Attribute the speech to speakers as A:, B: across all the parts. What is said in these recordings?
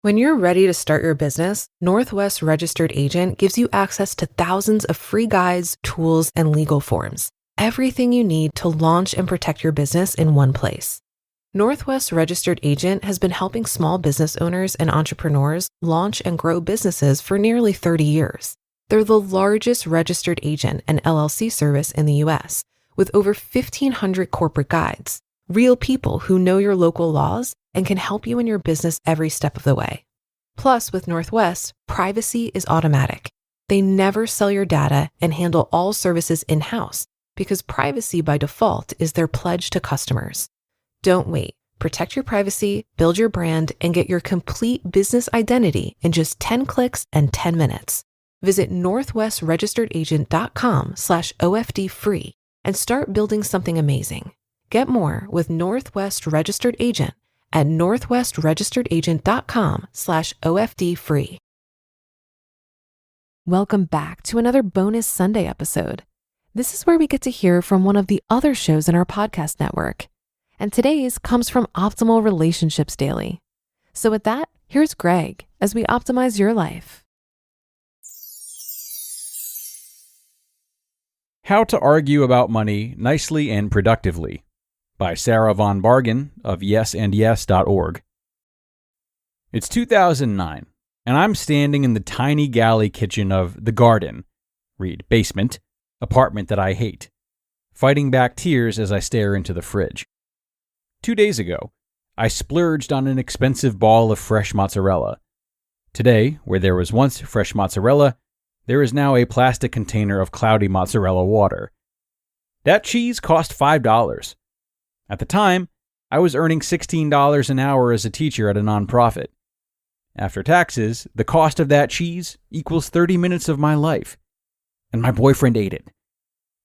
A: When you're ready to start your business, Northwest Registered Agent gives you access to thousands of free guides, tools, and legal forms. Everything you need to launch and protect your business in one place. Northwest Registered Agent has been helping small business owners and entrepreneurs launch and grow businesses for nearly 30 years. They're the largest registered agent and LLC service in the U.S., with over 1,500 corporate guides, real people who know your local laws and can help you in your business every step of the way. Plus, with Northwest, privacy is automatic. They never sell your data and handle all services in-house because privacy by default is their pledge to customers. Don't wait. Protect your privacy, build your brand, and get your complete business identity in just 10 clicks and 10 minutes. Visit northwestregisteredagent.com/OFD-free and start building something amazing. Get more with Northwest Registered Agent at northwestregisteredagent.com/OFD-free. Welcome back to another bonus Sunday episode. This is where we get to hear from one of the other shows in our podcast network. And today's comes from Optimal Relationships Daily. So with that, here's Greg as we optimize your life.
B: How to Argue About Money Nicely and Productively by Sarah Von Bargen of yesandyes.org. It's 2009, and I'm standing in the tiny galley kitchen of the garden, read basement, apartment that I hate, fighting back tears as I stare into the fridge. 2 days ago, I splurged on an expensive ball of fresh mozzarella. Today, where there was once fresh mozzarella, there is now a plastic container of cloudy mozzarella water. That cheese cost $5. At the time, I was earning $16 an hour as a teacher at a nonprofit. After taxes, the cost of that cheese equals 30 minutes of my life. And my boyfriend ate it.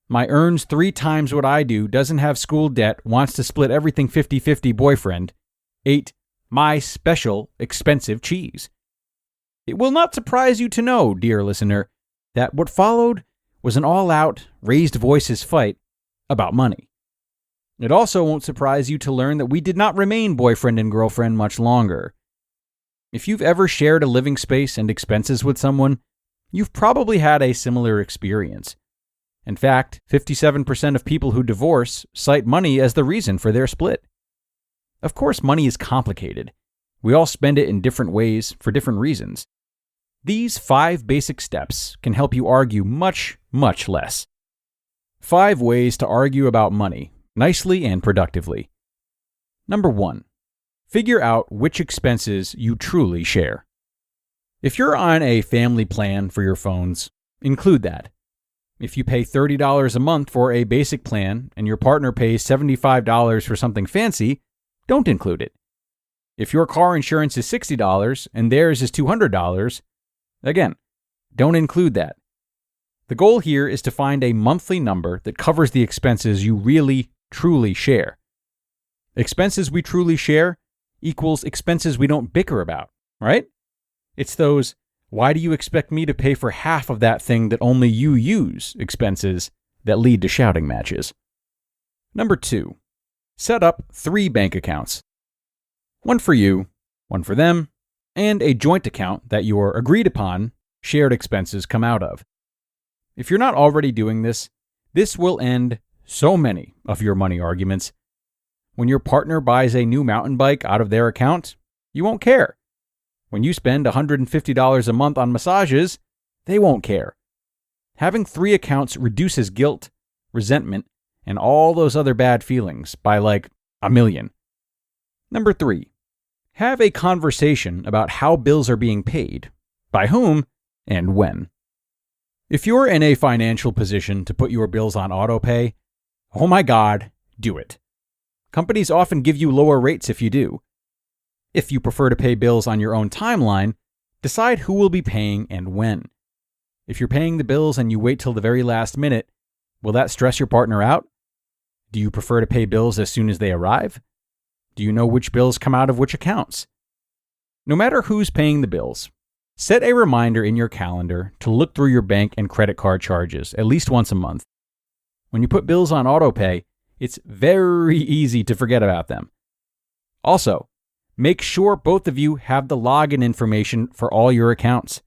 B: My earns 3 times what I do, doesn't have school debt, wants to split everything 50-50 boyfriend, ate my special expensive cheese. It will not surprise you to know, dear listener, that what followed was an all-out, raised voices fight about money. It also won't surprise you to learn that we did not remain boyfriend and girlfriend much longer. If you've ever shared a living space and expenses with someone, you've probably had a similar experience. In fact, 57% of people who divorce cite money as the reason for their split. Of course, money is complicated. We all spend it in different ways for different reasons. These 5 basic steps can help you argue much, much less. 5 ways to argue about money nicely and productively. Number 1, figure out which expenses you truly share. If you're on a family plan for your phones, include that. If you pay $30 a month for a basic plan and your partner pays $75 for something fancy, don't include it. If your car insurance is $60 and theirs is $200, again, don't include that. The goal here is to find a monthly number that covers the expenses you really, truly share. Expenses we truly share equals expenses we don't bicker about, right? It's those, why do you expect me to pay for half of that thing that only you use expenses that lead to shouting matches. Number 2, set up 3 bank accounts. One for you, one for them, and a joint account that your agreed upon shared expenses come out of. If you're not already doing this, this will end so many of your money arguments. When your partner buys a new mountain bike out of their account, you won't care. When you spend $150 a month on massages, they won't care. Having 3 accounts reduces guilt, resentment, and all those other bad feelings by like 1,000,000. Number 3, have a conversation about how bills are being paid, by whom, and when. If you're in a financial position to put your bills on autopay, oh my God, do it. Companies often give you lower rates if you do. If you prefer to pay bills on your own timeline, decide who will be paying and when. If you're paying the bills and you wait till the very last minute, will that stress your partner out? Do you prefer to pay bills as soon as they arrive? Do you know which bills come out of which accounts? No matter who's paying the bills, set a reminder in your calendar to look through your bank and credit card charges at least once a month. When you put bills on autopay, it's very easy to forget about them. Also, make sure both of you have the login information for all your accounts,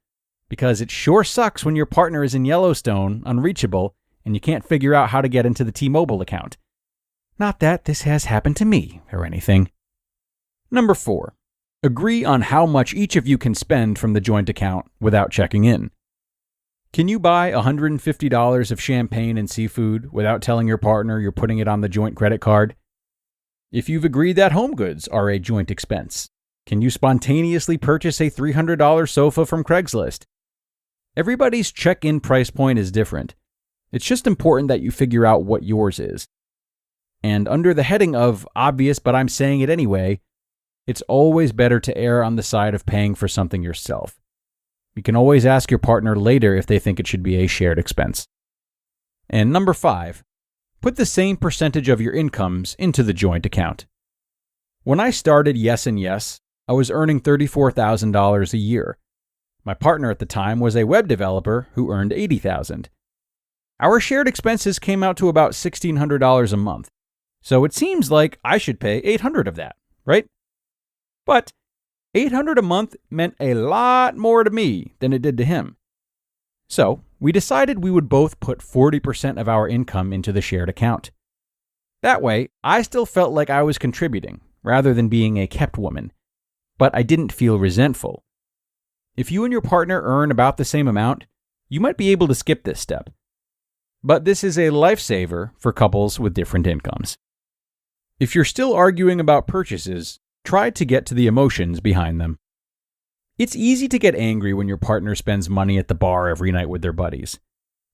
B: because it sure sucks when your partner is in Yellowstone, unreachable, and you can't figure out how to get into the T-Mobile account. Not that this has happened to me or anything. Number 4, agree on how much each of you can spend from the joint account without checking in. Can you buy $150 of champagne and seafood without telling your partner you're putting it on the joint credit card? If you've agreed that home goods are a joint expense, can you spontaneously purchase a $300 sofa from Craigslist? Everybody's check-in price point is different. It's just important that you figure out what yours is. And under the heading of obvious, but I'm saying it anyway, it's always better to err on the side of paying for something yourself. You can always ask your partner later if they think it should be a shared expense. And number 5, put the same percentage of your incomes into the joint account. When I started Yes and Yes, I was earning $34,000 a year. My partner at the time was a web developer who earned $80,000. Our shared expenses came out to about $1,600 a month. So it seems like I should pay $800 of that, right? But $800 a month meant a lot more to me than it did to him. So we decided we would both put 40% of our income into the shared account. That way, I still felt like I was contributing, rather than being a kept woman, but I didn't feel resentful. If you and your partner earn about the same amount, you might be able to skip this step. But this is a lifesaver for couples with different incomes. If you're still arguing about purchases, try to get to the emotions behind them. It's easy to get angry when your partner spends money at the bar every night with their buddies.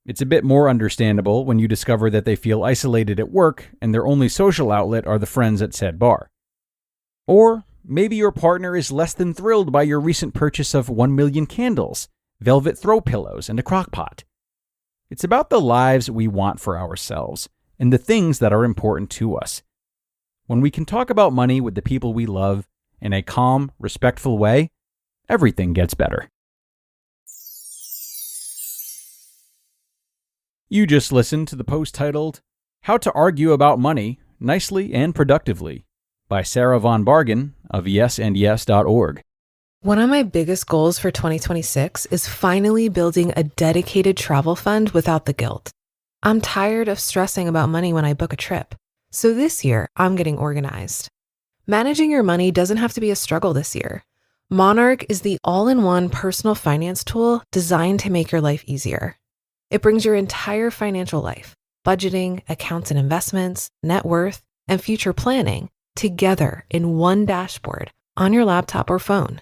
B: It's a bit more understandable when you discover that they feel isolated at work and their only social outlet are the friends at said bar. Or maybe your partner is less than thrilled by your recent purchase of 1 million candles, velvet throw pillows, and a crock pot. It's about the lives we want for ourselves and the things that are important to us. When we can talk about money with the people we love in a calm, respectful way, everything gets better. You just listened to the post titled, How to Argue About Money Nicely and Productively by Sarah Von Bargen of yesandyes.org.
A: One of my biggest goals for 2026 is finally building a dedicated travel fund without the guilt. I'm tired of stressing about money when I book a trip. So this year, I'm getting organized. Managing your money doesn't have to be a struggle this year. Monarch is the all-in-one personal finance tool designed to make your life easier. It brings your entire financial life, budgeting, accounts and investments, net worth, and future planning together in one dashboard on your laptop or phone.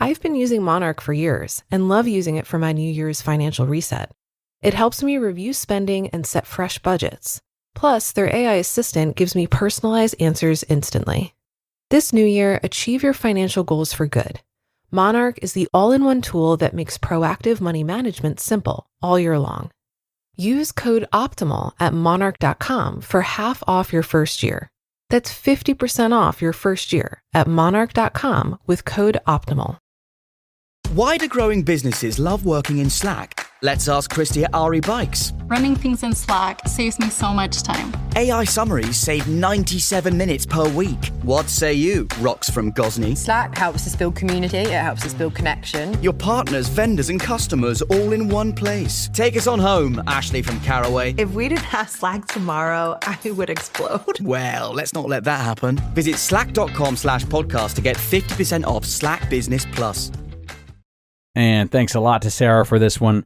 A: I've been using Monarch for years and love using it for my New Year's financial reset. It helps me review spending and set fresh budgets. Plus, their AI assistant gives me personalized answers instantly. This new year, achieve your financial goals for good. Monarch is the all-in-one tool that makes proactive money management simple all year long. Use code OPTIMAL at monarch.com for half off your first year. That's 50% off your first year at monarch.com with code OPTIMAL.
C: Why do growing businesses love working in Slack? Let's ask Christy at F.I.R.E Bikes.
D: Running things in Slack saves me so much time.
C: AI summaries save 97 minutes per week. What say you, Rox from Gosney?
E: Slack helps us build community, it helps us build connection.
C: Your partners, vendors and customers all in one place. Take us on home, Ashley from Caraway.
F: If we didn't have Slack tomorrow, I would explode.
C: Well, let's not let that happen. Visit slack.com/podcast to get 50% off Slack Business Plus.
B: And thanks a lot to Sarah for this one.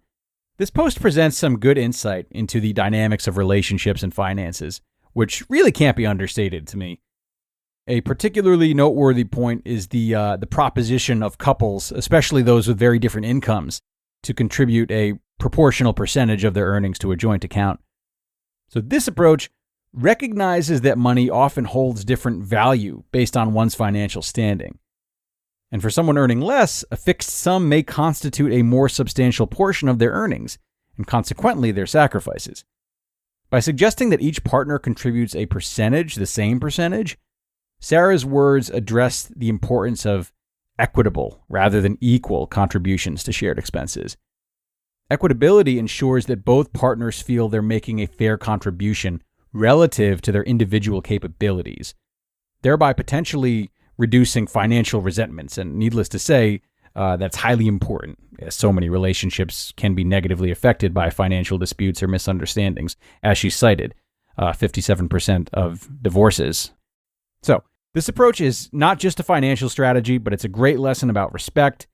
B: This post presents some good insight into the dynamics of relationships and finances, which really can't be understated to me. A particularly noteworthy point is the proposition of couples, especially those with very different incomes, to contribute a proportional percentage of their earnings to a joint account. So this approach recognizes that money often holds different value based on one's financial standing. And for someone earning less, a fixed sum may constitute a more substantial portion of their earnings, and consequently their sacrifices. By suggesting that each partner contributes a percentage, the same percentage, Sarah's words address the importance of equitable rather than equal contributions to shared expenses. Equitability ensures that both partners feel they're making a fair contribution relative to their individual capabilities, thereby potentially reducing financial resentments. And needless to say, that's highly important, as so many relationships can be negatively affected by financial disputes or misunderstandings, as she cited, 57% of divorces. So this approach is not just a financial strategy, but it's a great lesson about respect,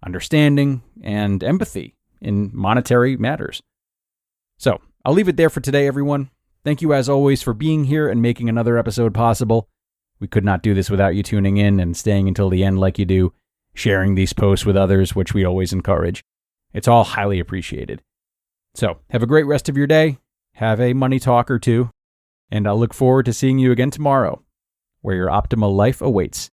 B: understanding, and empathy in monetary matters. So I'll leave it there for today, everyone. Thank you, as always, for being here and making another episode possible. We could not do this without you tuning in and staying until the end like you do, sharing these posts with others, which we always encourage. It's all highly appreciated. So have a great rest of your day. Have a money talk or two. And I'll look forward to seeing you again tomorrow, where your optimal life awaits.